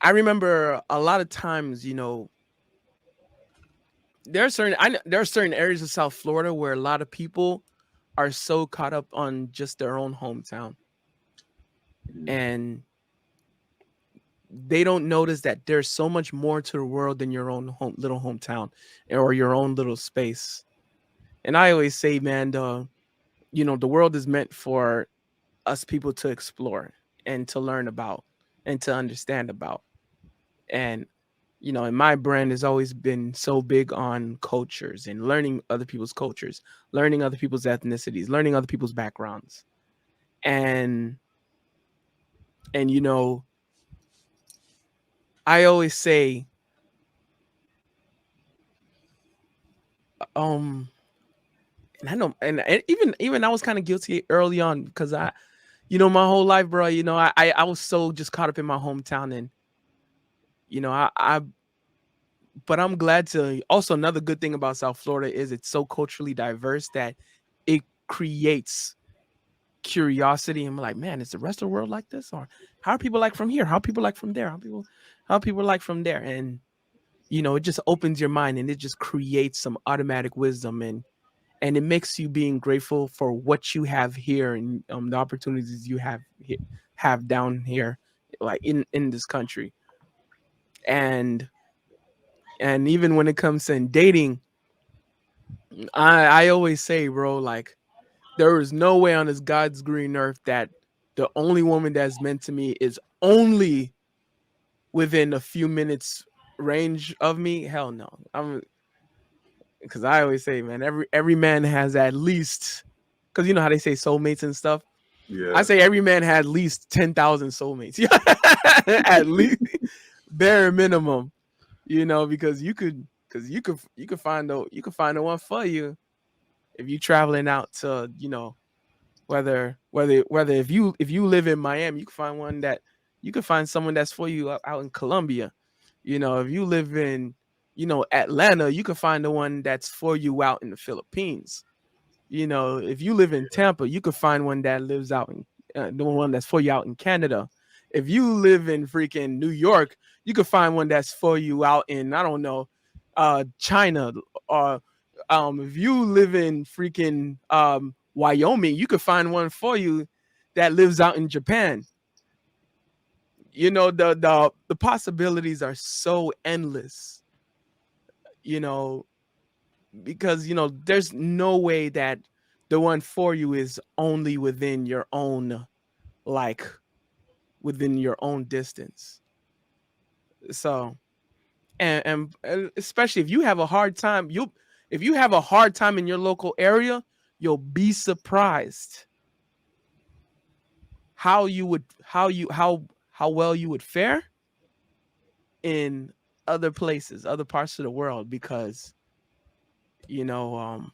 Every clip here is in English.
I remember a lot of times, there are certain areas of South Florida where a lot of people are so caught up on just their own hometown, and they don't notice that there's so much more to the world than your own little hometown or your own little space. And I always say, man, the world is meant for us people to explore and to learn about and to understand about. And and my brand has always been so big on cultures and learning other people's cultures, learning other people's ethnicities, learning other people's backgrounds. And and I always say, um and I know, and even I was kind of guilty early on because my whole life, bro, I was so just caught up in my hometown. And I but I'm glad to also, another good thing about South Florida is it's so culturally diverse that it creates curiosity. And I'm like, man, is the rest of the world like this? Or how are people like from here? How are people like from there? How are people like from there? And it just opens your mind, and it just creates some automatic wisdom, and it makes you being grateful for what you have here, and the opportunities you have down here, like in this country. And even when it comes to dating, I always say, bro, like, there is no way on this God's green earth that the only woman that's meant to me is only within a few minutes range of me. Hell no. Because I always say, man, every man has at least, because you know how they say soulmates and stuff. I Yeah. say every man had at least 10,000 soulmates. At least, bare minimum. Because you could find the one for you if you traveling out to, whether if you live in Miami, you can find someone that's for you out in Colombia. If you live in, Atlanta, you can find the one that's for you out in the Philippines. If you live in Tampa, you could find one that lives out in, the one that's for you out in Canada. If you live in freaking New York, you could find one that's for you out in, I don't know, China. Or if you live in freaking Wyoming, you could find one for you that lives out in Japan. The possibilities are so endless. You know, because there's no way that the one for you is only within your own, like, within your own distance. So, and especially if you have a hard time, if you have a hard time in your local area, you'll be surprised how well you would fare in other places, other parts of the world. Because you know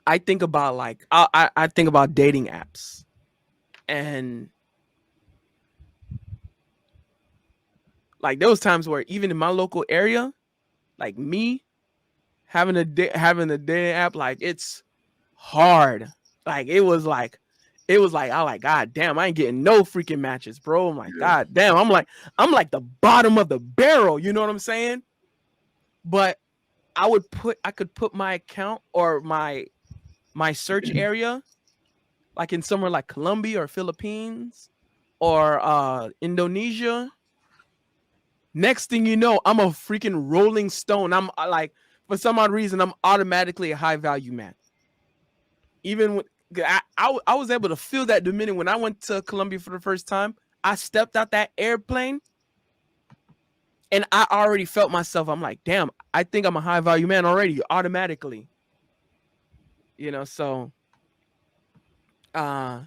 I think about, like, I think about dating apps. And like, there was times where even in my local area, like, me having a dating app, like, it's hard. Like, it was like I like, God damn, I ain't getting no freaking matches, bro. I'm like, Yeah. God damn, I'm like the bottom of the barrel, you know what I'm saying? But I could put my account or my search area, like, in somewhere like Colombia or Philippines or Indonesia. Next thing you know, I'm a freaking rolling stone. I'm like, for some odd reason, I'm automatically a high value man. Even when I was able to feel that the minute when I went to Colombia for the first time, I stepped out that airplane and I already felt myself. I'm like, damn, I think I'm a high value man already, automatically. So uh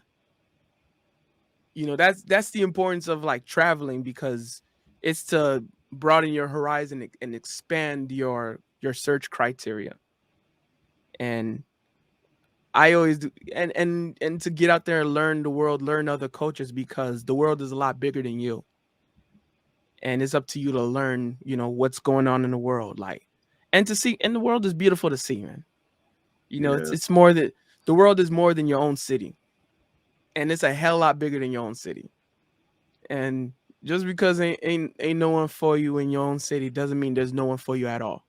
that's the importance of, like, traveling, because it's to broaden your horizon and expand your search criteria. And I always do, and to get out there and learn the world, learn other cultures, because the world is a lot bigger than you, and it's up to you to learn, what's going on in the world, like, and to see. And the world is beautiful to see, man. Yeah. It's more that the world is more than your own city, and it's a hell lot bigger than your own city. And Just because ain't no one for you in your own city doesn't mean there's no one for you at all.